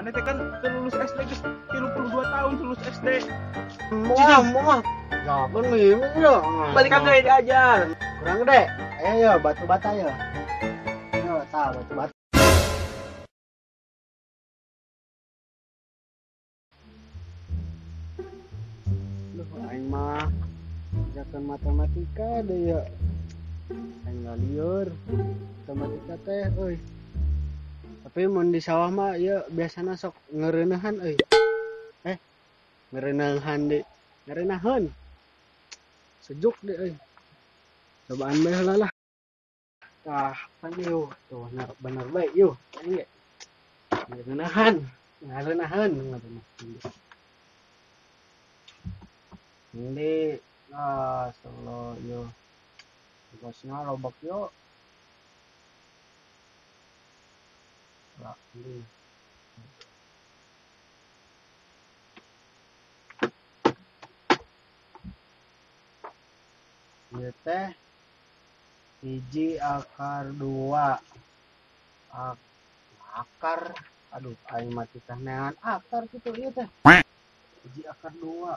Mana teh kan lulus SD geus 32 tahun lulus SD. Muah. Jawaban mimpi ya. Balikan deui diajar. Kurang gede. Ayo batu bata ya. Ayo batu bata. Duh, aing mah ajakan matematika deh ya. Aing nggak liur matematika teh, euy. Tapi mun di sawah mah ya biasana sok ngeureunahan euy. Ngeureunahan deh. Ngeureunahan. Sejuk deh euy. Cobaan bae heula lah. Tah, kan yuk. Tuh, bener baik yuk. Ini ngeureunahan. Ngeureunahan. Ini solo yo. Tugasnya lobak yo. Lah, ini. Ieu teh hiji akar 2. Akar. Aduh, aing mah teh neangan akar kitu ieu teh. Hiji akar 2.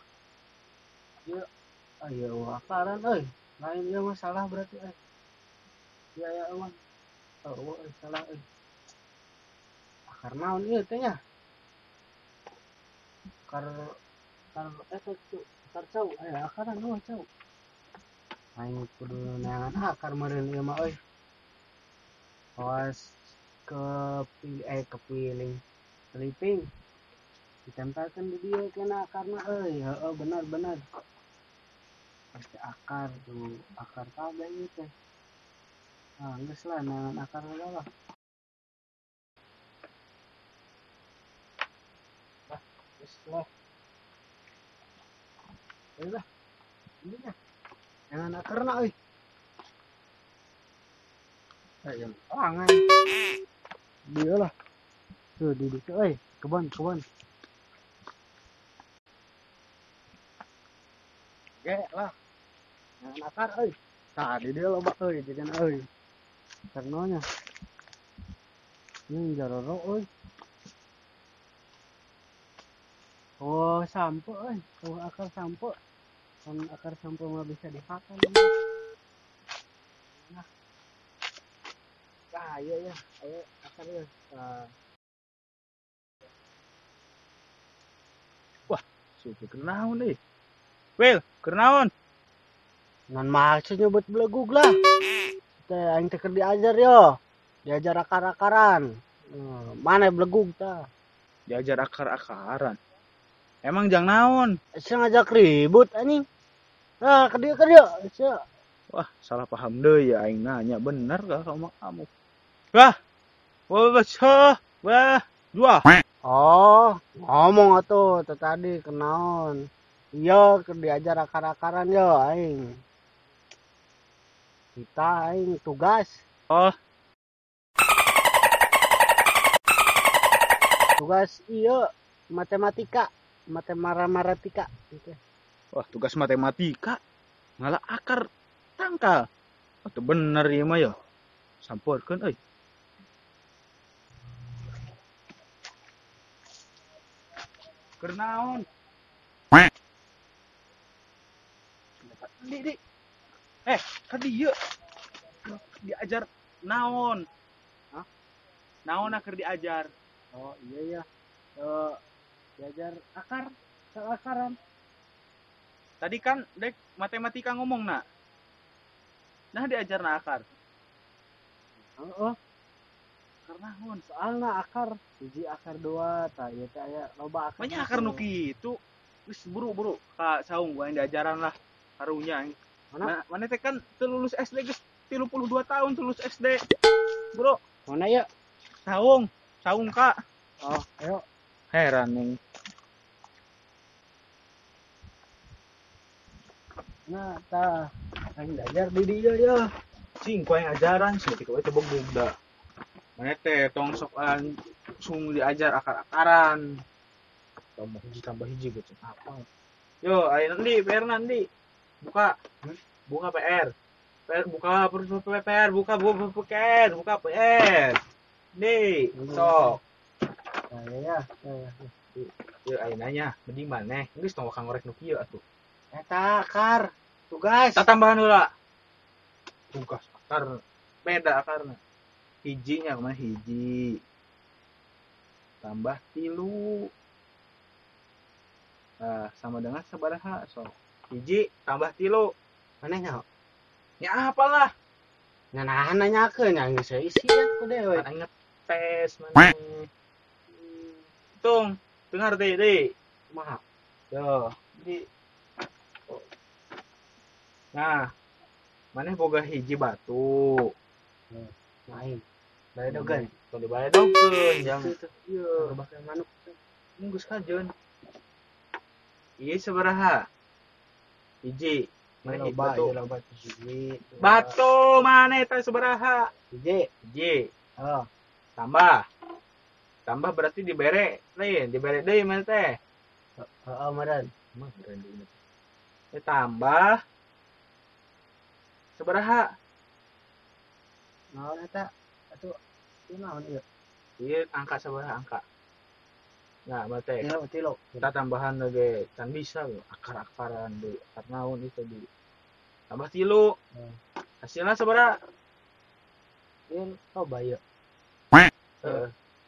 Ieu aya akaran euy. Lain ieu masalah berarti euy. Ieu aya eueuh. Salah euy. Akar naon ieu teh nya? Akar cau. Aya akaran eueuh cau. Aing kudu neangan akar meureun ieu mah euy. Awas kepiling. Seliping. Ditempelkan di dieu kena akarna euy. Heeh benar. Pasti akar tuh. Akar kagak ieu teh. Ah, geus lah neangan akar heula lah. Geus lah. Ayolah. Ini nya. Neangan akarna euy. Aya pangan. Dieu lah. Tuh di dieu euy. Kebon. Ge lah. Neangan akar euy. Tah di dieu loba euy jajan euy. Karena nya. Ini jaroro euy. Oh, sampo euy. Tuh akar sampo. Kan akar sampo mah bisa dipakai. Nah. Iya. Ayo akar ya. Wah, supi kenaon deui. Wel, kenaon? Nan maksud nyebut belegug lah. Teh aing teh keur diajar yo. Diajar akar-akaran. Mana belegug tah? Diajar akar-akaran. Emang jang naon? Saya ngajak ribut anjing. Nah, ke dia. Wah, salah paham deui ya aing nanya bener gak sama kamu. Wah, jual. Oh, ngomong atuh tadi kenaon. Iya, keur diajar akar-akaran yo aing. Kita aing tugas. Oh, Tugas iya matematika gitu. wah tugas matematika. Ngalah akar tangkal. Atuh bener ieu mah ya. Sampurkeun euy. Keur naon? Di. Ka dieu. Diajar naon? Hah? Naon keur diajar? Oh, iya. Diajar akaran. Tadi kan dek matematika ngomong nak. Nah diajar na akar. Oh. Karena naon? Soalna akar hiji akar 2 tah ieu teh aya loba akar. Banyak akar nu kitu. Geus buru ka saung gua diajaran lah karunya. Mana teh kan lulus SD geus 32 tahun lulus SD. Bro, mana ya? saung Kak. Oh, ayo. Heran nih. Nah, tah aing diajar di dieu ya. Cing ku yang ajaran sih ketika itu bogda. Mana teh tong sokan sung diajar akar-akaran. Tambah hiji gitu apa. Yo, ayo nanti PR nanti. Buka PR. Buka PR. Nih, sok. Ya. Ya ayo nanya mending maneh geus tong wakang ngorek nu kieu atuh. Eta akar tugas. Tak tambahan heula. Tugas akar beda akarna. Hijinya kemana hiji. Tambah 3. Nah, sama dengan sabaraha so. Hiji tambah 3. Manehnya Ya apalah. nganahan nanyakeun nya geus isian ku dewe. Kan inget tes maneh. Hitung, dengar deh. Kumaha? Yo, jadi nah, maneh boga hiji batu. Main. Bade dogan. Kalau dibalik dongkeun jang. Itu. Ieu, Bakal manuk. geus kajeun. Ieu sabaraha? Hiji. Maneh Loba, batu. ieu loba hiji. Batu maneh teh sabaraha? Hiji. Hiji. Oh, Tambah berarti dibere deui mah teh. heeh meureun. Mah beren deui. Tambah sabaraha? Naon eta? Atuh ieu naon ieu? Ieu angka sabaraha angka? Nah, mah teh. Tilo. Kita tambahan lagi kan bisa loh akar-akaran deui. Akar naon itu di tambah 3. Hasilna sabaraha? Ieu loba ieu.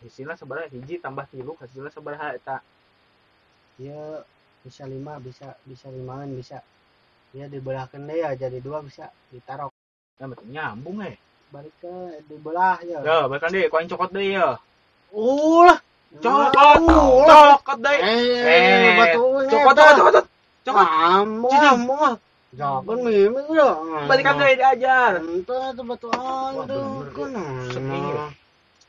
Hasilna sabaraha? Hiji tambah 3 hasilna sabaraha eta? Ieu bisa 5, bisa 5an bisa. Ya dibelahkeun deui ya jadi 2 bisa ditarok. Nah, betul nyambung Balik ke dibelah ya. Ya, balikan deui koin cokot deui ya. Ulah. Cokot deui. batunya. Cokot. Among. Jangan mimi udah. Balikan deui diajar. Entah tuh batuan Wah, tuh bener, kan. Segini.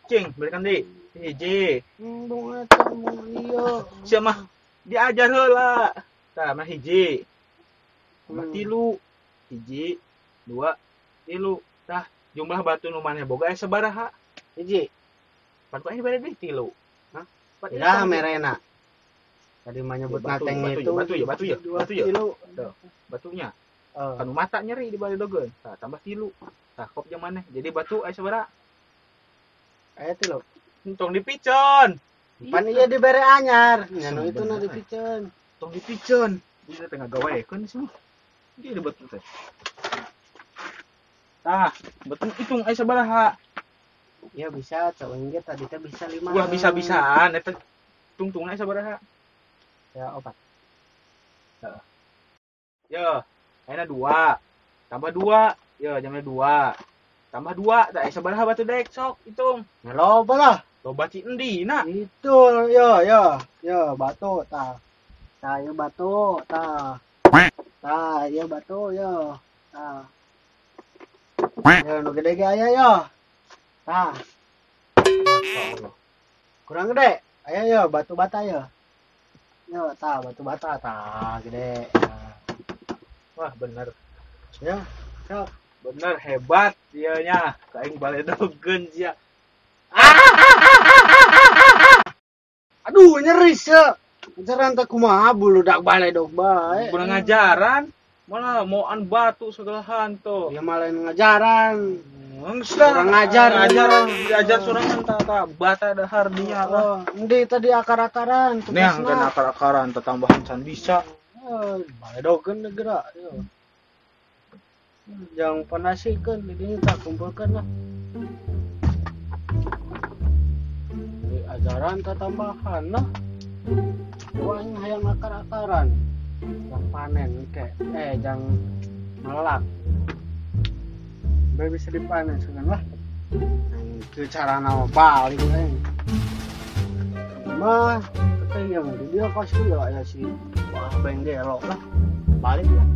Cing, balikan deui. Hiji. Bung eta mung ieu. Sia mah diajar heula. Tah, mah hiji. Tambah 3. Hiji, 2, 3. Tah, jumlah batu nu maneh boga sabaraha? Hiji. Batu aja bade deui 3. Hah? Pat Dah merena. Tadi mah nyebut nateng itu. Batu ya. 2 kilo. Batunya. Oh. Kanu mata nyeri di balik dogeun. Tah, tambah 3. Tah, kop jeung maneh. Jadi batu aya sabaraha? Aya 3. Tong dipicen. Pan ieu dibere anyar. Nya nu Bener. itu na dipicen. Tong dipicen. Bisa tengah gawekeun semua. Dia batu teh. Tah, betul hitung aya sabaraha? Ya bisa, cowok ge tadi teh bisa 5. Ulah bisa-bisaan eta tungtungna aya sabaraha? Ya 4. Yo, ayeuna 2. Tambah 2. Yo, jamnya 2. Tambah 2, da aya sabaraha batu dek sok hitung. Nah, loba lah. Loba ci endina. Itu, yo, batu tah. Tah, ieu batu tah. Tah, ieu batu yo. Tah. Yo, nu gede ge aya yo. Tah. Masyaallah. Kurang gede. Aya yo batu bata yo. Yo, tah batu bata tah gede. Tah. Wah, bener. Ya, sok. Bener hebat ieu nya. Kaing baledogeun sia. Aduh, nyeri ya. Ngajaran teh kumaha buludak baledog bae. Kurang ngajaran. Malah moan batu segala hantu. Ya malah ngajaran. Kurang ngajar. diajar surang tata bata dahar dinya lah. Oh, endi tadi akar-akaran Nih angkan akar-akaran tambahan can bisa. Baledogkeun geura. Jangan panasikeun di dieu tak kumpulkeun lah. Di ajaran tak tambahan lah. Wah, hayang akar-akaran. Yang panen ke. Jangan melak. Biar bisa dipanen segan lah. Itu cara nama balik kan. Mah, kata yang di dia pasti ya si wah benggelok lah. Balik lah.